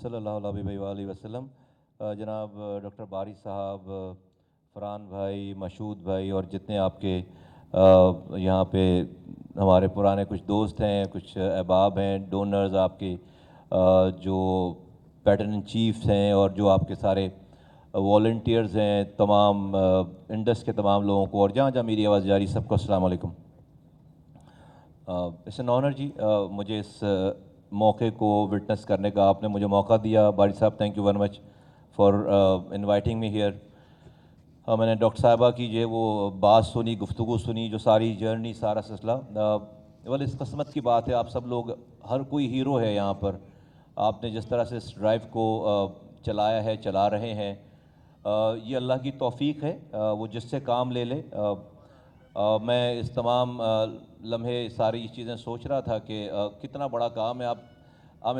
صلی اللہ علیہ وسلم. جناب ڈاکٹر باری صاحب, فرحان بھائی, مشہود بھائی اور جتنے آپ کے یہاں پہ ہمارے پرانے کچھ دوست ہیں, کچھ احباب ہیں, ڈونرز آپ کے, جو پیٹرن ان چیفز ہیں اور جو آپ کے سارے والنٹیئرز ہیں, تمام انڈس کے تمام لوگوں کو, اور جہاں جہاں میری آواز جاری, سب کو السلام علیکم. اٹس این آنر جی, مجھے اس موقع کو وٹنس کرنے کا آپ نے مجھے موقع دیا. باری صاحب, thank you very much for inviting me here. میں نے ڈاکٹر صاحبہ کی جو ہے وہ بات سنی, گفتگو سنی, جو ساری جرنی, سارا سلسلہ. اس قسمت کی بات ہے, آپ سب لوگ, ہر کوئی ہیرو ہے یہاں پر. آپ نے جس طرح سے اس ڈرائیو کو چلایا ہے, چلا رہے ہیں, یہ اللہ کی توفیق ہے, وہ جس سے کام لے لے. میں اس تمام لمحے ساری چیزیں سوچ رہا تھا کہ کتنا بڑا کام ہے. آپ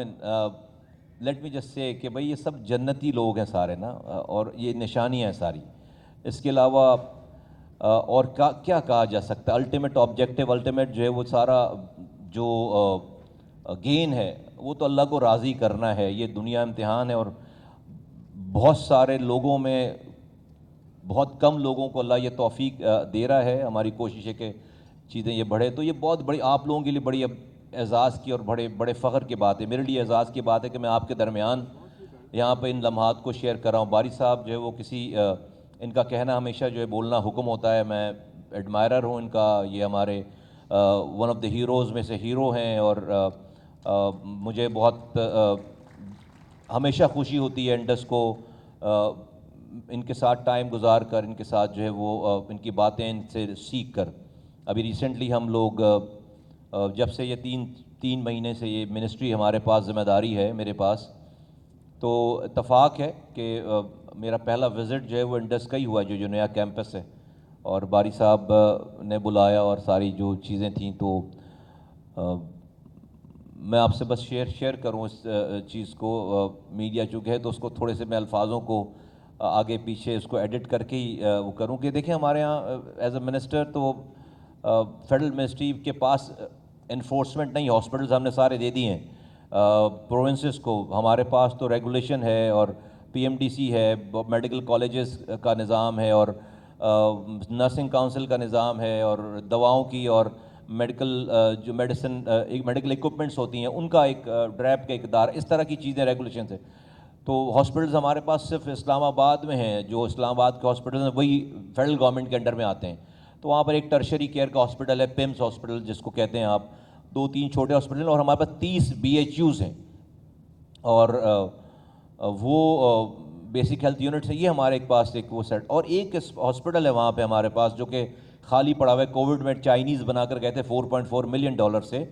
لیٹ می جسٹ سے کہ بھئی یہ سب جنتی لوگ ہیں سارے نا, اور یہ نشانیاں ہیں ساری. اس کے علاوہ اور کیا کہا جا سکتا ہے. الٹیمیٹ آبجیکٹیو, الٹیمیٹ جو ہے وہ سارا جو گین ہے وہ تو اللہ کو راضی کرنا ہے. یہ دنیا امتحان ہے, اور بہت سارے لوگوں میں, بہت کم لوگوں کو اللہ یہ توفیق دے رہا ہے. ہماری کوشش ہے کہ چیزیں یہ بڑھے. تو یہ بہت بڑی, آپ لوگوں کے لیے بڑی اعزاز کی اور بڑے فخر کی بات ہے. میرے لیے اعزاز کی بات ہے کہ میں آپ کے درمیان یہاں پہ ان لمحات کو شیئر کر رہا ہوں. باری صاحب جو ہے وہ ان کا کہنا ہمیشہ جو ہے بولنا حکم ہوتا ہے. میں ایڈمائرر ہوں ان کا. یہ ہمارے ون آف دی ہیروز میں سے ہیرو ہیں, اور مجھے بہت ہمیشہ خوشی ہوتی ہے انڈس کو ان کے ساتھ ٹائم گزار کر, ان کے ساتھ جو ہے وہ ان کی باتیں ان سے سیکھ کر. ابھی ریسنٹلی ہم لوگ جب سے یہ تین مہینے سے یہ منسٹری ہمارے پاس ذمہ داری ہے میرے پاس, تو اتفاق ہے کہ میرا پہلا وزٹ جو ہے وہ انڈس کا ہی ہوا, جو نیا کیمپس ہے, اور باری صاحب نے بلایا اور ساری جو چیزیں تھیں. تو میں آپ سے بس شیئر کروں اس چیز کو. میڈیا چونکہ ہے تو اس کو تھوڑے سے میں الفاظوں کو آگے پیچھے اس کو ایڈٹ کر کے ہی وہ کروں. کہ دیکھیں ہمارے یہاں ایز اے منسٹر تو فیڈرل منسٹری کے پاس انفورسمنٹ نہیں, ہاسپٹلز ہم نے سارے دے دیے ہیں پروونسز کو. ہمارے پاس تو ریگولیشن ہے, اور پی ایم ڈی سی ہے, میڈیکل کالجز کا نظام ہے, اور نرسنگ کاؤنسل کا نظام ہے, اور دواؤں کی اور میڈیکل جو میڈیکل ایکوپمنٹس ہوتی ہیں ان کا ایک ڈریپ کا اقدار, اس طرح کی چیزیں ریگولیشن سے. تو ہاسپٹلز ہمارے پاس صرف اسلام آباد میں ہیں. جو اسلام آباد کے ہاسپٹلز ہیں وہی فیڈرل گورنمنٹ کے انڈر میں آتے ہیں. تو وہاں پر ایک ٹرشری کیئر کا ہاسپٹل ہے, پیمس ہاسپٹل جس کو کہتے ہیں آپ, 2-3 چھوٹے ہاسپٹل, اور ہمارے پاس 30 BHUs ہیں, اور وہ بیسک ہیلتھ یونٹس ہیں. یہ ہمارے پاس ایک وہ سیٹ, اور ایک ہاسپٹل ہے وہاں پہ ہمارے پاس جو کہ خالی پڑا ہوا ہے. کووڈ میں چائنیز بنا کر گئے تھے $4.4 ملین سے.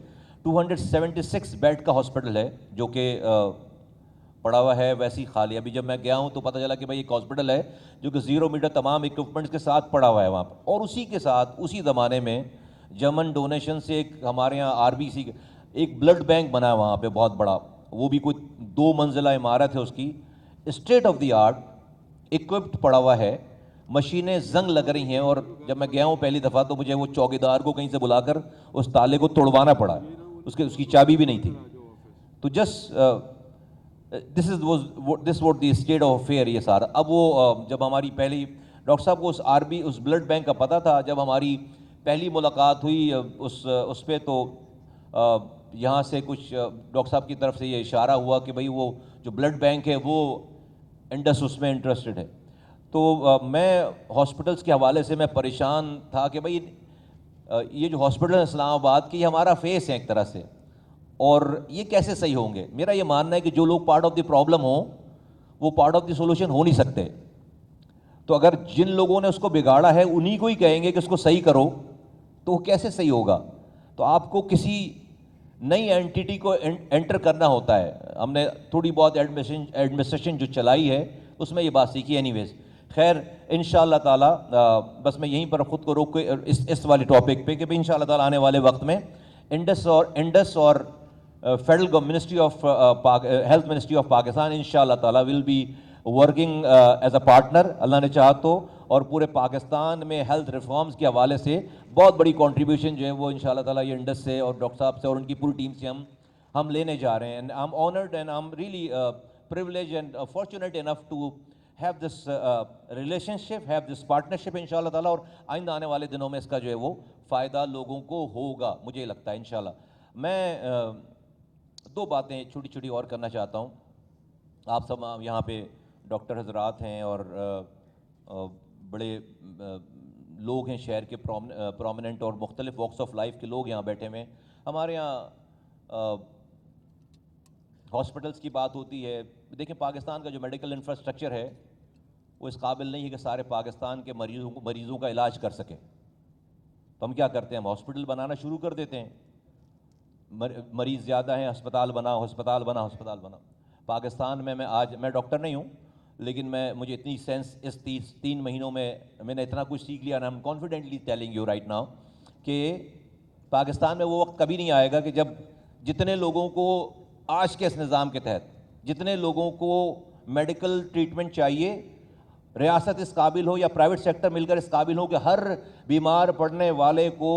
276 بیڈ کا ہاسپٹل ہے جو کہ پڑا ہوا ہے ویسے ہی خالی. ابھی جب میں گیا ہوں تو پتہ چلا کہ بھائی ایک ہاسپٹل ہے جو کہ 0 میٹر تمام ایکوپمنٹس کے ساتھ پڑا ہوا ہے وہاں پہ. اور اسی کے ساتھ اسی زمانے میں جرمن ڈونیشن سے ایک ہمارے یہاں RBC ایک بلڈ بینک بنا ہے وہاں پہ بہت بڑا. وہ بھی کوئی 2 منزلہ عمارت ہے اس کی, state of the art occupied پڑا ہوا ہے. مشینیں زنگ لگ رہی ہیں, اور جب میں گیا ہوں پہلی دفعہ تو مجھے وہ چوکیدار کو کہیں سے بلا کر اس تالے کو توڑوانا پڑا, اس کی چابی بھی نہیں تھی. تو just this what the state of affair یہ سارا. اب وہ جب ہماری پہلی, ڈاکٹر صاحب کو اس بلڈ بینک کا پتہ تھا. جب ہماری پہلی ملاقات ہوئی اس پہ, تو یہاں سے کچھ ڈاکٹر صاحب کی طرف سے یہ اشارہ ہوا کہ بھئی وہ جو بلڈ بینک ہے وہ انڈس اس میں انٹرسٹڈ ہے. تو میں ہاسپٹلس کے حوالے سے میں پریشان تھا کہ بھئی یہ جو ہاسپٹل ہے اسلام آباد کی, یہ ہمارا فیس ہے ایک طرح سے, اور یہ کیسے صحیح ہوں گے. میرا یہ ماننا ہے کہ جو لوگ پارٹ آف دی پرابلم ہوں وہ پارٹ آف دی سولوشن ہو نہیں سکتے. تو اگر جن لوگوں نے اس کو بگاڑا ہے انہی کو ہی کہیں گے کہ اس کو صحیح کرو, تو وہ کیسے صحیح ہوگا. تو آپ کو کسی نئی اینٹیٹی کو انٹر کرنا ہوتا ہے. ہم نے تھوڑی بہت ایڈمنسٹریشن جو چلائی ہے اس میں یہ بات سیکھی. اینی ویز خیر, انشاءاللہ تعالیٰ بس میں یہیں پر خود کو روک کے اس والے ٹاپک پہ کہ بھئی انشاءاللہ تعالیٰ آنے والے وقت میں انڈس اور federal ministry of health ministry of Pakistan انشاءاللہ تعالیٰ will be working as a partner, اللہ نے چاہا تو. اور پورے پاکستان میں ہیلتھ ریفارمز کے حوالے سے بہت بڑی کنٹریبیوشن جو ہے وہ انشاءاللہ تعالیٰ یہ انڈس سے اور ڈاکٹر صاحب سے اور ان کی پوری ٹیم سے ہم لینے جا رہے ہیں. And I am honoured and I am really privileged and fortunate enough to have this relationship, have this partnership inshallah ta'ala, اور آئندہ آنے والے دنوں میں اس کا جو ہے وہ فائدہ لوگوں کو ہوگا مجھے لگتا ہے انشاءاللہ. میں دو باتیں چھوٹی چھوٹی اور کرنا چاہتا ہوں. آپ سب یہاں پہ ڈاکٹر حضرات ہیں اور بڑے لوگ ہیں شہر کے پرومیننٹ اور مختلف واکس آف لائف کے لوگ یہاں بیٹھے ہوئے ہیں. ہمارے یہاں ہاسپٹلس کی بات ہوتی ہے. دیکھیں پاکستان کا جو میڈیکل انفراسٹرکچر ہے وہ اس قابل نہیں ہے کہ سارے پاکستان کے مریضوں کا علاج کر سکے. تو ہم کیا کرتے ہیں, ہم ہاسپٹل بنانا شروع کر دیتے ہیں. مریض زیادہ ہیں, ہسپتال بنا. پاکستان میں میں ڈاکٹر نہیں ہوں, لیکن مجھے اتنی سینس اس 3 مہینوں میں نے اتنا کچھ سیکھ لیا, I'm confidently telling you right now کہ پاکستان میں وہ وقت کبھی نہیں آئے گا کہ جب جتنے لوگوں کو آج کے اس نظام کے تحت جتنے لوگوں کو میڈیکل ٹریٹمنٹ چاہیے, ریاست اس قابل ہو یا پرائیویٹ سیکٹر مل کر اس قابل ہو کہ ہر بیمار پڑنے والے کو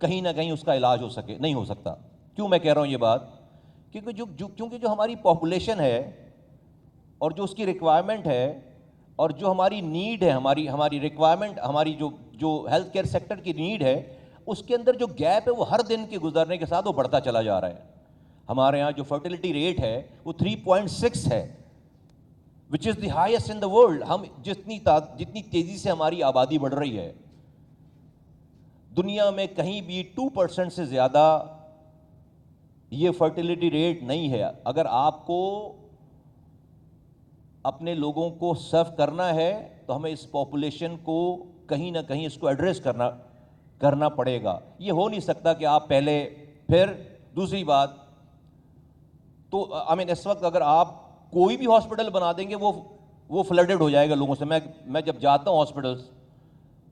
کہیں نہ کہیں اس کا علاج ہو سکے. نہیں ہو سکتا. کیوں میں کہہ رہا ہوں یہ بات؟ کیونکہ جو ہماری پاپولیشن ہے اور جو اس کی ریکوائرمنٹ ہے اور جو ہماری نیڈ ہے, ہماری ریکوائرمنٹ, ہماری جو ہیلتھ کیئر سیکٹر کی نیڈ ہے, اس کے اندر جو گیپ ہے وہ ہر دن کے گزرنے کے ساتھ وہ بڑھتا چلا جا رہا ہے. ہمارے ہاں جو فرٹیلٹی ریٹ ہے وہ 3.6 ہے, وچ از the highest in the world. ہم جتنی تیزی سے ہماری آبادی بڑھ رہی ہے, دنیا میں کہیں بھی 2% سے زیادہ یہ فرٹیلٹی ریٹ نہیں ہے. اگر آپ کو اپنے لوگوں کو سرو کرنا ہے تو ہمیں اس پاپولیشن کو کہیں نہ کہیں اس کو ایڈریس کرنا پڑے گا. یہ ہو نہیں سکتا کہ آپ پہلے پھر دوسری بات تو اس وقت اگر آپ کوئی بھی ہاسپٹل بنا دیں گے وہ فلڈڈ ہو جائے گا لوگوں سے. میں جب جاتا ہوں ہاسپٹلس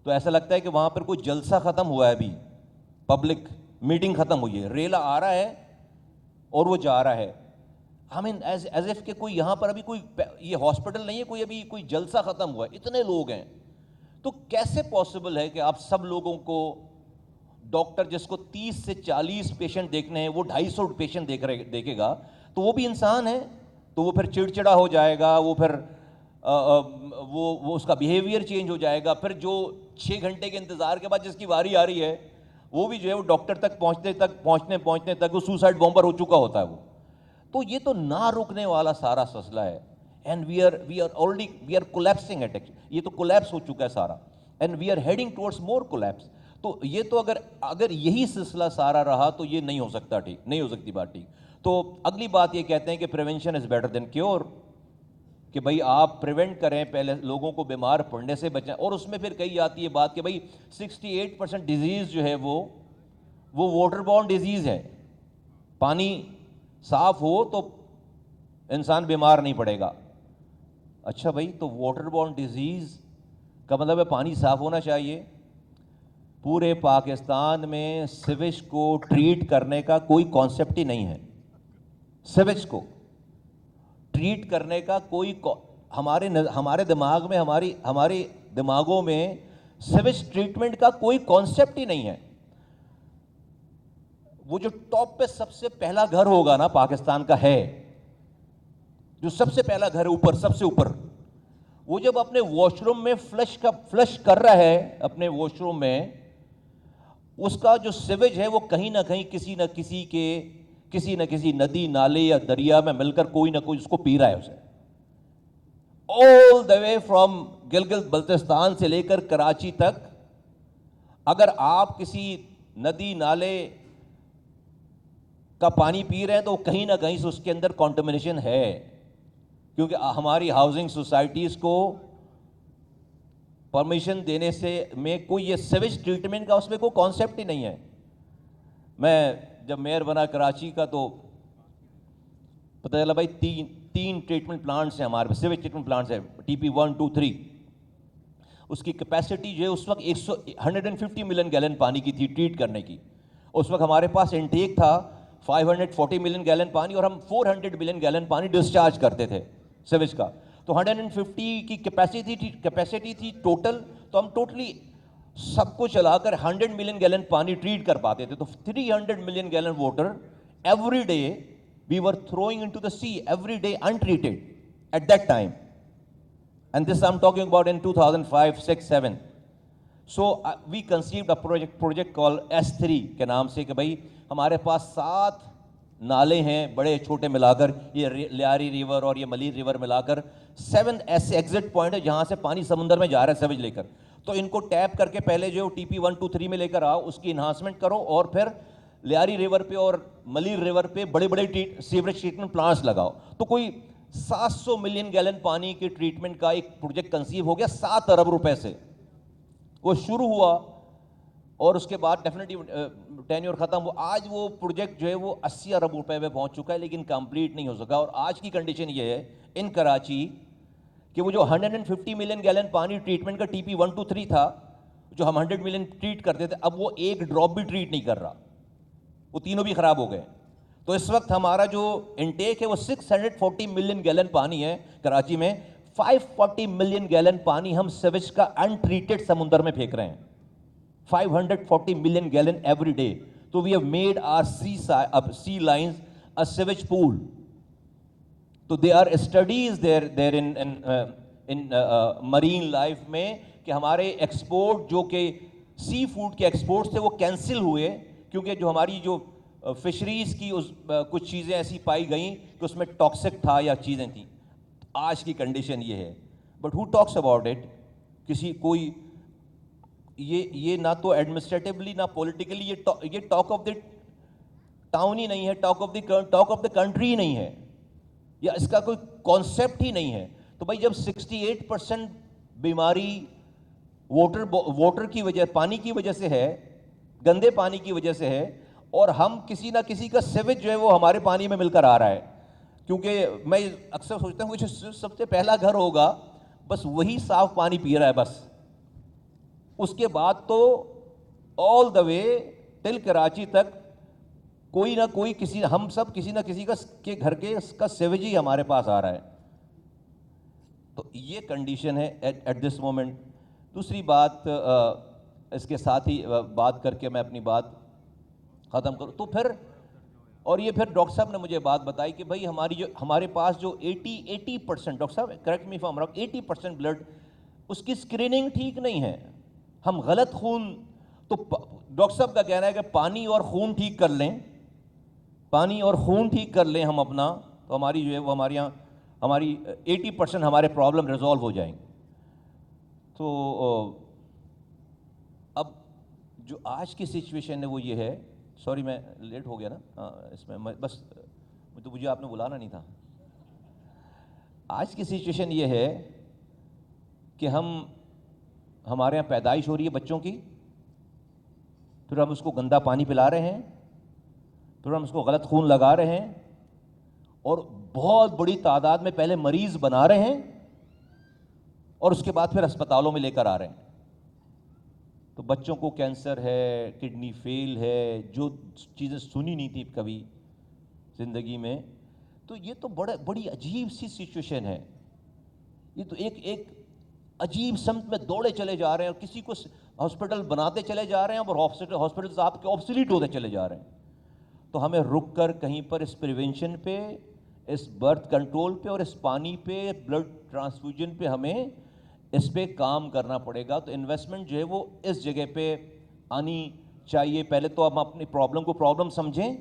تو ایسا لگتا ہے کہ وہاں پر کوئی جلسہ ختم ہوا ہے, ابھی پبلک میٹنگ ختم ہوئی ہے, ریلا آ رہا ہے اور وہ جا رہا ہے. ایز اف کہ کوئی یہاں پر ابھی کوئی یہ ہاسپٹل نہیں ہے, کوئی ابھی کوئی جلسہ ختم ہوا ہے. اتنے لوگ ہیں تو کیسے پاسبل ہے کہ آپ سب لوگوں کو ڈاکٹر جس کو 30 سے 40 پیشنٹ دیکھنے ہیں وہ 250 پیشنٹ دیکھے گا, تو وہ بھی انسان ہے, تو وہ پھر چڑچڑا ہو جائے گا, وہ پھر وہ اس کا بیہیویئر چینج ہو جائے گا. پھر جو 6 گھنٹے کے انتظار کے بعد جس کی واری آ رہی ہے وہ بھی جو ہے وہ ڈاکٹر تک پہنچنے تک وہ سوسائڈ بومبر ہو چکا ہوتا ہے وہ. تو یہ تو نہ رکنے والا سارا سلسلہ ہے. And we are collapsing it, یہ تو کولیپس ہو چکا ہے سارا, and we are heading towards more collapse. تو یہ تو اگر یہی سلسلہ سارا رہا تو یہ نہیں ہو سکتا ٹھیک, نہیں ہو سکتی بات ٹھیک. تو اگلی بات یہ کہتے ہیں کہ prevention is better than cure, کہ بھائی آپ پریونٹ کریں, پہلے لوگوں کو بیمار پڑنے سے بچائیں. اور اس میں پھر کہی جاتی ہے بات کہ بھائی 68% ڈیزیز جو ہے وہ واٹر بورن ڈیزیز ہے. پانی صاف ہو تو انسان بیمار نہیں پڑے گا. اچھا بھائی, تو واٹر بورن ڈیزیز کا مطلب ہے پانی صاف ہونا چاہیے. پورے پاکستان میں سیویج کو ٹریٹ کرنے کا کوئی کانسیپٹ ہی نہیں ہے. سیویج کو ٹریٹ کرنے کا کوئی ہمارے دماغ میں ہمارے دماغوں میں سیویج ٹریٹمنٹ کا کوئی کانسیپٹ ہی نہیں ہے. وہ جو ٹاپ پہ سب سے پہلا گھر ہوگا نا پاکستان کا ہے, جو سب سے پہلا گھر ہے اوپر, سب سے اوپر, وہ جب اپنے واش روم میں فلش کر رہا ہے اپنے واش روم میں, اس کا جو سیویج ہے وہ کہیں نہ کہیں کسی نہ کسی ندی نالے یا دریا میں مل کر کوئی نہ کوئی اس کو پی رہا ہے اسے. آل دا وے فرام گلگت بلتستان سے لے کر کراچی تک, اگر آپ کسی ندی نالے کا پانی پی رہے ہیں تو کہیں نہ کہیں سے اس کے اندر کانٹامنیشن ہے, کیونکہ ہماری ہاؤسنگ سوسائٹیز کو پرمیشن دینے سے میں کوئی یہ سیویج ٹریٹمنٹ کا اس میں کوئی کانسیپٹ ہی نہیں ہے. میں جب میئر بنا کراچی کا تو پتہ چلا بھائی تین ٹریٹمنٹ پلانٹس ہیں ہمارے پاس, سیویج ٹریٹمنٹ پلانٹس ہیں, TP 1, 2, 3. اس کی کیپیسٹی جو ہے اس وقت 150 ملین گیلن پانی کی تھی ٹریٹ کرنے کی. اس وقت ہمارے پاس انٹیک تھا 540 ملین گیلن پانی, اور ہم 400 ملین گیلن پانی ڈسچارج کرتے تھے سیویج کا. تو 150 کی کیپیسٹی تھی ٹوٹل, تو ہم ٹوٹلی سب کو چلا کر 100 ملین گیلن پانی ٹریٹ کر پاتے تھے. تو 300 million gallon water every day we were throwing into the sea every day untreated at that time. And this I'm talking about in 2005, 6, 7. So we conceived a project called S3 کے نام سے کہ بھائی ہمارے پاس 7 نالے ہیں بڑے چھوٹے ملا کر, یہ لیاری ریور اور یہ ملیر ریور ملا کر 7 ایسے ایگزٹ پوائنٹ ہے جہاں سے پانی سمندر میں جا رہا ہے سیویج لے کر. تو ان کو ٹیپ کر کے پہلے جو ٹی پی 1 2 3 میں لے کر آؤ, اس کی انہانسمنٹ کرو, اور پھر لیاری ریور پہ اور ملیر ریور پہ بڑے بڑے سیوریج ٹریٹمنٹ پلانٹس لگاؤ. تو کوئی 700 ملین گیلن پانی کے ٹریٹمنٹ کا ایک پروجیکٹ کنسیو ہو گیا 7 ارب روپے سے. وہ شروع ہوا اور اس کے بعد ڈیفینیٹلی ٹینیور ختم ہوا. آج وہ پروجیکٹ جو ہے وہ 80 ارب روپے پہ پہنچ چکا ہے, لیکن کمپلیٹ نہیں ہو سکا. اور آج کی کنڈیشن یہ ہے ان کراچی کہ وہ جو 150 ملین گیلن پانی ٹریٹمنٹ کا ٹی پی 1 2 3 تھا, جو ہم 100 ملین ٹریٹ کرتے تھے, اب وہ ایک ڈراپ بھی ٹریٹ نہیں کر رہا, وہ تینوں بھی خراب ہو گئے. تو اس وقت ہمارا جو انٹیک ہے وہ 640 ملین گیلن پانی ہے کراچی میں. 540 ملین گیلن پانی ہم سیویج کا انٹریٹڈ سمندر میں پھینک رہے ہیں. 540 ملین گیلن ایوری ڈے. تو we have made our sea lines a sewage pool. تو they are studies there in marine life میں کہ ہمارے ایکسپورٹ جو کہ سی فوڈ کے ایکسپورٹس تھے وہ کینسل ہوئے, کیونکہ جو ہماری جو فشریز کی کچھ چیزیں ایسی پائی گئیں کہ اس میں ٹاکسک تھا یا چیزیں تھیں. آج کی کنڈیشن یہ ہے. But who talks about it? کوئی یہ نہ تو ایڈمنسٹریٹولی نہ پولیٹیکلی یہ ٹاک آف دی ٹاؤن ہی نہیں ہے, ٹاک آف دا کنٹری ہی نہیں ہے, یا اس کا کوئی کانسیپٹ ہی نہیں ہے. تو بھائی جب 68% بیماری واٹر کی وجہ, پانی کی وجہ سے ہے, گندے پانی کی وجہ سے ہے, اور ہم کسی نہ کسی کا سیویج جو ہے وہ ہمارے پانی میں مل کر آ رہا ہے. کیونکہ میں اکثر سوچتا ہوں کہ جو سب سے پہلا گھر ہوگا بس وہی صاف پانی پی رہا ہے بس. اس کے بعد تو آل دا وے ٹل کراچی تک کوئی نہ کوئی ہم سب کسی نہ کسی کے گھر کے اس کا سیویج ہی ہمارے پاس آ رہا ہے. تو یہ کنڈیشن ہے ایٹ دس مومنٹ. دوسری بات, اس کے ساتھ ہی بات کر کے میں اپنی بات ختم کروں. تو پھر اور یہ پھر ڈاکٹر صاحب نے مجھے بات بتائی کہ بھائی ہمارے پاس جو 80%, ڈاکٹر صاحب correct me if I am wrong, 80% blood اس کی اسکریننگ ٹھیک نہیں ہے. ہم غلط خون, تو ڈاکٹر صاحب کا کہنا ہے کہ پانی اور خون ٹھیک کر لیں, پانی اور خون ٹھیک کر لیں ہم اپنا, تو ہماری جو ہے وہ ہمارے یہاں ہماری 80% ہمارے پرابلم ریزالو ہو جائیں گے. تو اب جو آج کی سچویشن ہے وہ یہ ہے, سوری میں لیٹ ہو گیا نا اس میں, بس تو مجھے آپ نے بلانا نہیں تھا. آج کی سچویشن یہ ہے کہ ہمارے یہاں پیدائش ہو رہی ہے بچوں کی, پھر ہم اس کو گندا پانی پلا رہے ہیں, پھر ہم اس کو غلط خون لگا رہے ہیں, اور بہت بڑی تعداد میں پہلے مریض بنا رہے ہیں اور اس کے بعد پھر اسپتالوں میں لے کر آ رہے ہیں. تو بچوں کو کینسر ہے, کڈنی فیل ہے, جو چیزیں سنی نہیں تھی کبھی زندگی میں. تو یہ تو بڑی عجیب سی سچویشن ہے. یہ تو ایک عجیب سمت میں دوڑے چلے جا رہے ہیں, اور کسی کو ہاسپٹل بناتے چلے جا رہے ہیں, اور ہاسپٹلز آپ کے آبسلیٹ ہوتے چلے جا رہے ہیں. تو ہمیں رک کر کہیں پر اس پریونشن پہ, اس برتھ کنٹرول پہ, اور اس پانی پہ, بلڈ ٹرانسفیوژن پہ ہمیں اس پہ کام کرنا پڑے گا. تو انویسٹمنٹ جو ہے وہ اس جگہ پہ آنی چاہیے. پہلے تو ہم اپنی پرابلم کو پرابلم سمجھیں,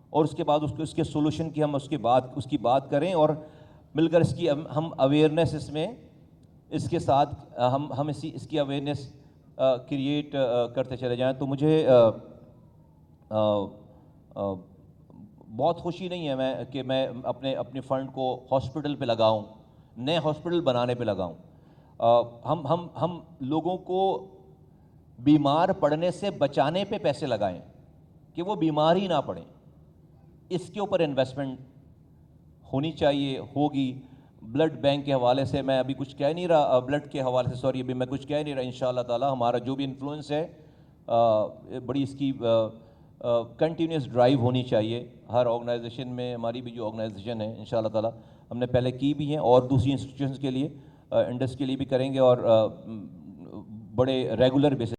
اور اس کے بعد اس کے سولوشن کی ہم اس کی بات کریں, اور مل کر اس کی ہم اویئرنیس اس میں اس کے ساتھ ہم اس کی اویئرنیس کریٹ کرتے چلے جائیں. تو مجھے بہت خوشی نہیں ہے کہ میں اپنے فنڈ کو ہاسپٹل پہ لگاؤں, نئے ہاسپٹل بنانے پہ لگاؤں. ہم لوگوں کو بیمار پڑنے سے بچانے پہ پیسے لگائیں کہ وہ بیمار ہی نہ پڑیں. اس کے اوپر انویسٹمنٹ ہونی چاہیے, ہوگی. بلڈ بینک کے حوالے سے میں ابھی کچھ کہہ نہیں رہا, بلڈ کے حوالے سے ابھی میں کچھ کہہ نہیں رہا. انشاءاللہ تعالی ہمارا جو بھی انفلوئنس ہے, بڑی اس کی کنٹینیوس ڈرائیو ہونی چاہیے ہر آرگنائزیشن میں. ہماری بھی جو آرگنائزیشن ہے انشاءاللہ تعالی ہم نے پہلے کی بھی ہیں, اور دوسری انسٹیٹیوشنز کے لیے, انڈس کے لیے بھی کریں گے, اور بڑے ریگولر بیسس